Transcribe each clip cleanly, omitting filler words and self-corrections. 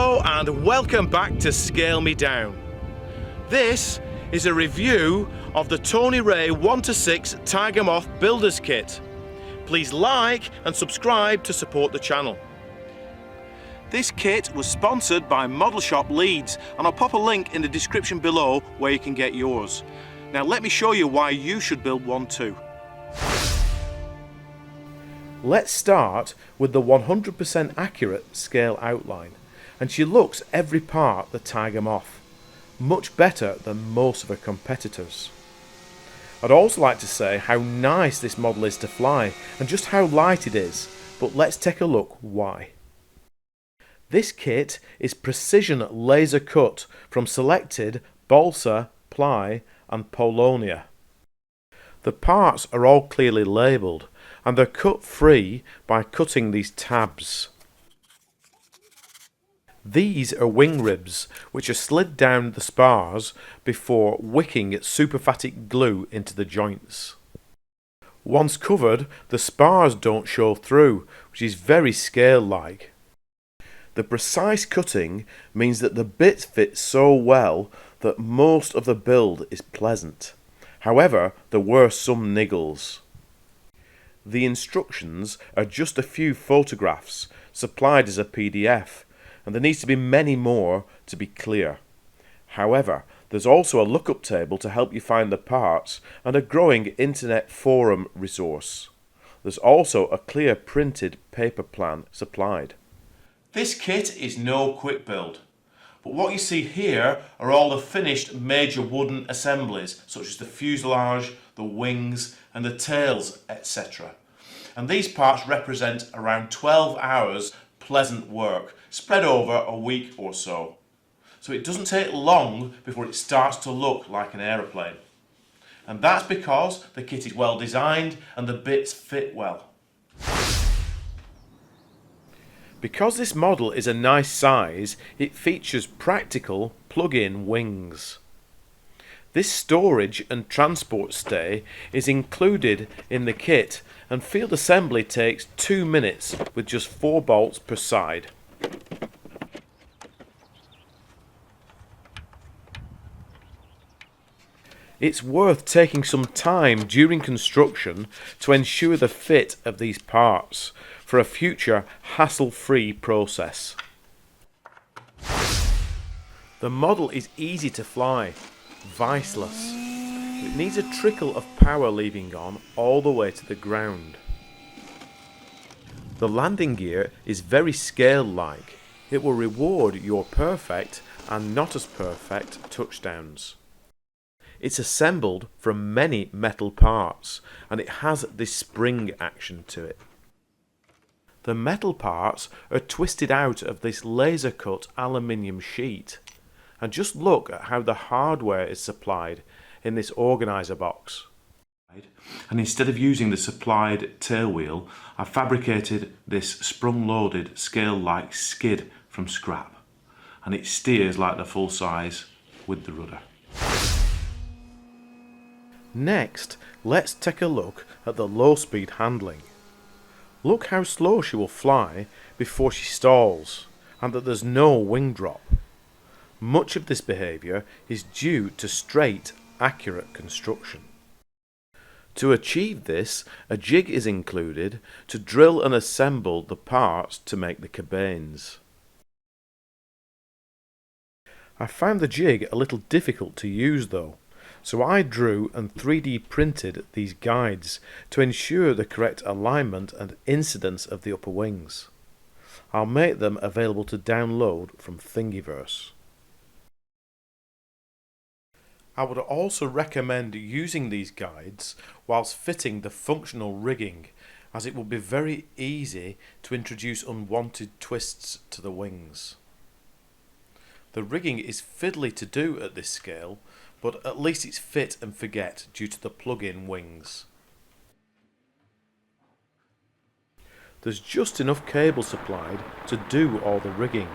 Hello and welcome back to Scale Me Down. This is a review of the Tony Ray 1-6 Tiger Moth Builders Kit. Please like and subscribe to support the channel. This kit was sponsored by Model Shop Leeds, and I'll pop a link in the description below where you can get yours. Now let me show you why you should build one too. Let's start with the 100% accurate scale outline, and she looks every part the Tiger Moth, much better than most of her competitors. I'd also like to say how nice this model is to fly and just how light it is, but let's take a look why. This kit is precision laser cut from selected balsa, ply and polonia. The parts are all clearly labelled and they're cut free by cutting these tabs. These are wing ribs which are slid down the spars before wicking superphatic glue into the joints. Once covered, the spars don't show through, which is very scale-like. The precise cutting means that the bits fit so well that most of the build is pleasant. However, there were some niggles. The instructions are just a few photographs supplied as a PDF, and there needs to be many more to be clear. However, there's also a lookup table to help you find the parts and a growing internet forum resource. There's also a clear printed paper plan supplied. This kit is no quick build, but what you see here are all the finished major wooden assemblies such as the fuselage, the wings and the tails, etc. And these parts represent around 12 hours pleasant work spread over a week or so. So it doesn't take long before it starts to look like an aeroplane. And that's because the kit is well designed and the bits fit well. Because this model is a nice size, it features practical plug-in wings. This storage and transport stay is included in the kit, and field assembly takes 2 minutes with just 4 bolts per side. It's worth taking some time during construction to ensure the fit of these parts for a future hassle-free process. The model is easy to fly, viceless. It needs a trickle of power leaving on all the way to the ground. The landing gear is very scale-like. It will reward your perfect and not as perfect touchdowns. It's assembled from many metal parts and it has this spring action to it. The metal parts are twisted out of this laser cut aluminium sheet. And just look at how the hardware is supplied in this organiser box. And instead of using the supplied tailwheel, I fabricated this sprung-loaded scale-like skid from scrap. And it steers like the full size with the rudder. Next, let's take a look at the low-speed handling. Look how slow she will fly before she stalls, and that there's no wing drop. Much of this behaviour is due to straight, accurate construction. To achieve this, a jig is included to drill and assemble the parts to make the cabanes. I found the jig a little difficult to use though, so I drew and 3D printed these guides to ensure the correct alignment and incidence of the upper wings. I'll make them available to download from Thingiverse. I would also recommend using these guides whilst fitting the functional rigging, as it will be very easy to introduce unwanted twists to the wings. The rigging is fiddly to do at this scale, but at least it's fit and forget due to the plug-in wings. There's just enough cable supplied to do all the rigging,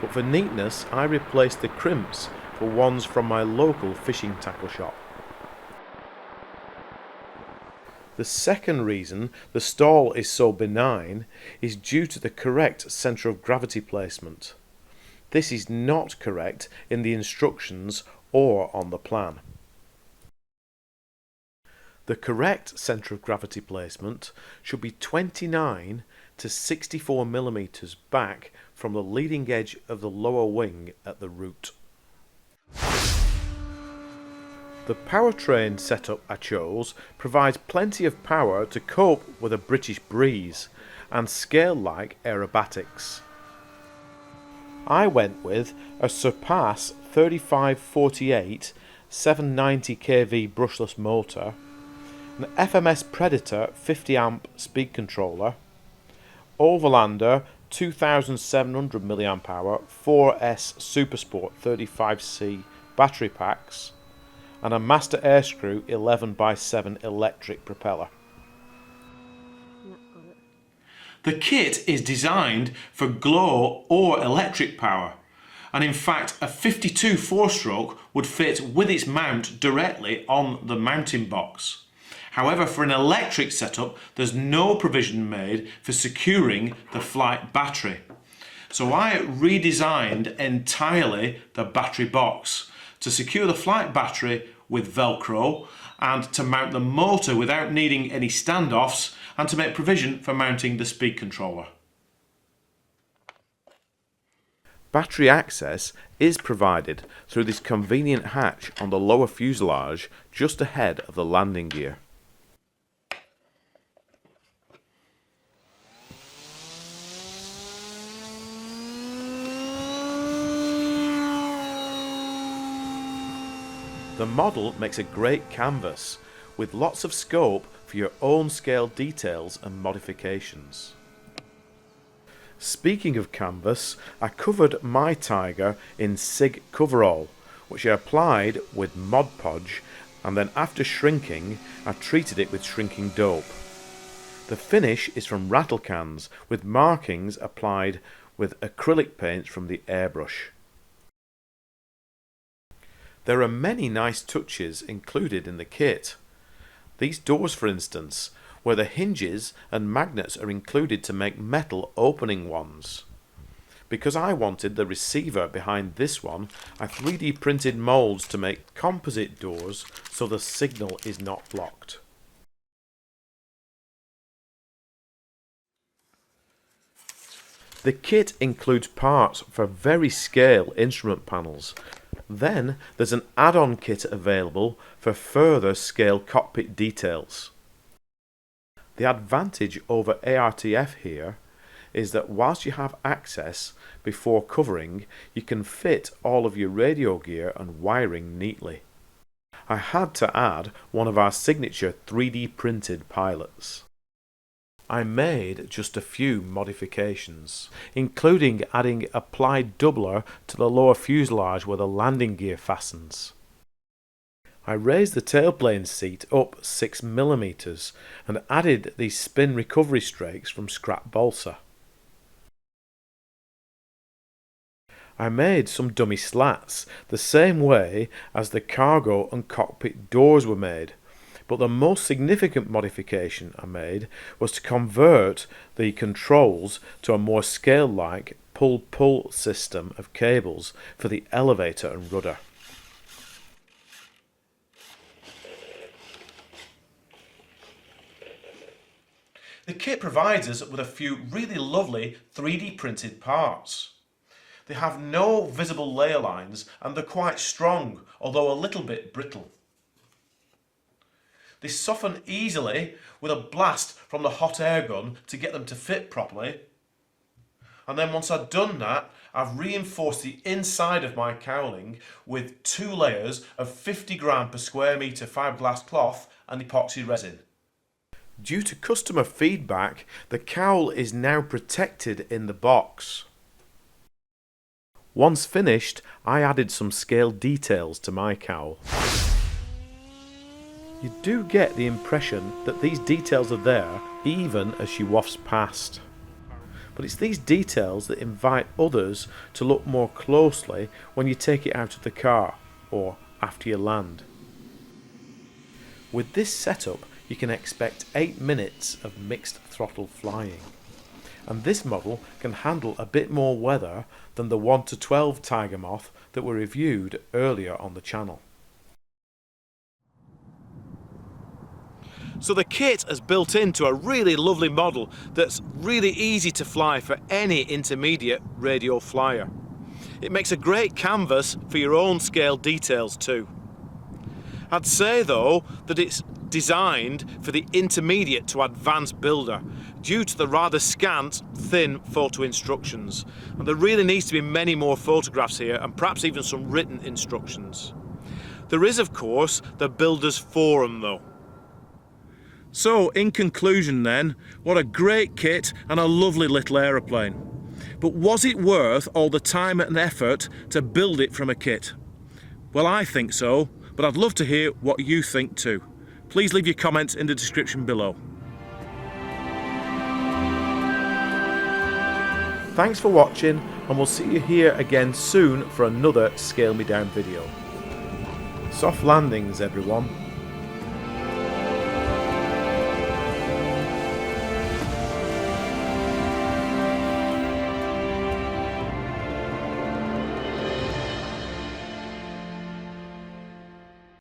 but for neatness I replaced the crimps for ones from my local fishing tackle shop. The second reason the stall is so benign is due to the correct centre of gravity placement. This is not correct in the instructions or on the plan. The correct centre of gravity placement should be 29 to 64 millimeters back from the leading edge of the lower wing at the root. The powertrain setup I chose provides plenty of power to cope with a British breeze and scale-like aerobatics. I went with a Surpass 3548 790 kV brushless motor, an FMS Predator 50 amp speed controller, Overlander 2700 mAh 4S Supersport 35C battery packs, and a Master Airscrew 11x7 electric propeller. The kit is designed for glow or electric power, and in fact a 52 4-stroke would fit with its mount directly on the mounting box. However, for an electric setup there's no provision made for securing the flight battery. So I redesigned entirely the battery box to secure the flight battery with Velcro and to mount the motor without needing any standoffs, and to make provision for mounting the speed controller. Battery access is provided through this convenient hatch on the lower fuselage just ahead of the landing gear. The model makes a great canvas with lots of scope for your own scale details and modifications. Speaking of canvas, I covered my Tiger in SIG coverall, which I applied with Mod Podge, and then after shrinking I treated it with shrinking dope. The finish is from rattle cans with markings applied with acrylic paints from the airbrush. There are many nice touches included in the kit. These doors, for instance, where the hinges and magnets are included to make metal opening ones. Because I wanted the receiver behind this one, I 3D printed moulds to make composite doors so the signal is not blocked. The kit includes parts for very scale instrument panels. Then there's an add-on kit available for further scale cockpit details. The advantage over ARTF here is that whilst you have access before covering, you can fit all of your radio gear and wiring neatly. I had to add one of our signature 3D printed pilots. I made just a few modifications, including adding a plied doubler to the lower fuselage where the landing gear fastens. I raised the tailplane seat up 6 mm and added these spin recovery strakes from scrap balsa. I made some dummy slats the same way as the cargo and cockpit doors were made. But the most significant modification I made was to convert the controls to a more scale-like pull-pull system of cables for the elevator and rudder. The kit provides us with a few really lovely 3D printed parts. They have no visible layer lines and they're quite strong, although a little bit brittle. They soften easily with a blast from the hot air gun to get them to fit properly. And then once I've done that, I've reinforced the inside of my cowling with 2 layers of 50 gram per square metre fiberglass cloth and epoxy resin. Due to customer feedback, the cowl is now protected in the box. Once finished, I added some scale details to my cowl. You do get the impression that these details are there even as she wafts past. But it's these details that invite others to look more closely when you take it out of the car or after you land. With this setup, you can expect 8 minutes of mixed throttle flying. and this model can handle a bit more weather than the 1-12 Tiger Moth that were reviewed earlier on the channel. So the kit has built into a really lovely model that's really easy to fly for any intermediate radio flyer. It makes a great canvas for your own scale details too. I'd say though that it's designed for the intermediate to advanced builder due to the rather scant, thin photo instructions. And there really needs to be many more photographs here and perhaps even some written instructions. There is of course the builder's forum though. So in conclusion then, what a great kit and a lovely little aeroplane. But was it worth all the time and effort to build it from a kit? Well, I think so, but I'd love to hear what you think too. Please leave your comments in the description below. Thanks for watching, and we'll see you here again soon for another Scale Me Down video. Soft landings, everyone.